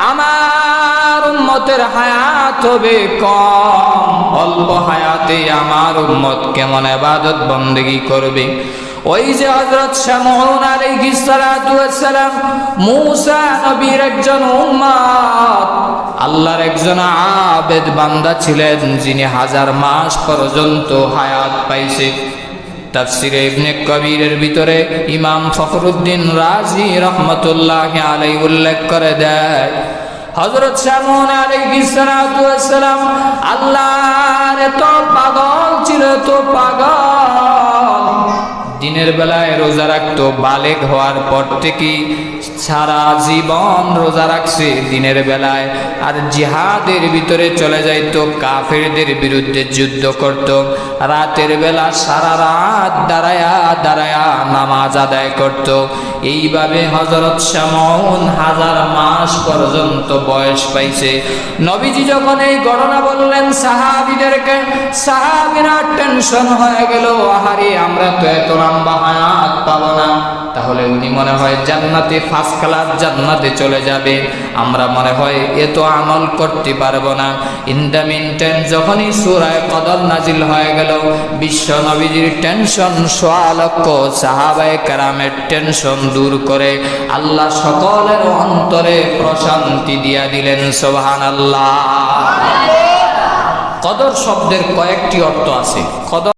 আমার উম্মতের হায়াত হবে কম, অল্প হায়াতে আমার উম্মত কেমন ইবাদত বন্দেগী করবে। ওই যে হযরত শামউন আলাইহিস সালাতু ওয়াস সালাম মূসা নবীর একজন উম্মত, আল্লাহর একজন আবেদ বান্দা ছিলেন, যিনি 1000 মাস পর্যন্ত হায়াত পাইছে। তাফসিরে ইবনে কবিরের ভিতরে ইমাম ফখরুদ্দিন রাজি রহমতুল্লাহি আলাইহি উল্লেখ করে দেয়, হযরত শামউন আলাইহিস সালাতু ওয়াস সালাম আল্লাহর এত পাগল ছিল, তো পাগল, দিনের বেলায় রোজা রাখতো, বালেগ হওয়ার পর থেকে সারা জীবন রোজা রাখছে দিনের বেলায়, আর জিহাদের ভিতরে চলে যাইতো, কাফেরদের বিরুদ্ধে যুদ্ধ করত, রাতের বেলা সারা রাত দাঁড়ায়া দাঁড়ায়া নামাজ আদায় করত। এইভাবে হযরত শামউন 1000 মাস পর্যন্ত বয়স পাইছে। নবীজি যখন এই ঘটনা বললেন সাহাবীদেরকে, সাহাবীরা টেনশন হয়ে গেল, আহারে আমরা তো এত লম্বা হায়াত পাবো না, তাহলে উনি মনে হয় জান্নাতে ফার্স্ট ক্লাস জান্নাতে চলে যাবে, আমরা মনে হয় এত আমল করতে পারবো না। ইন দ্য মিনটাইম যখনই সূরা কদর নাজিল হয়ে গেল, বিশ্ব নবীজির টেনশন, 1.5 লক্ষ সাহাবায়ে কেরামের টেনশন দূর করে আল্লাহ সকলের অন্তরে প্রশান্তি দিয়া দিলেন। সুবহানাল্লাহ। কদর শব্দের কয়েকটি অর্থ আছে। কদর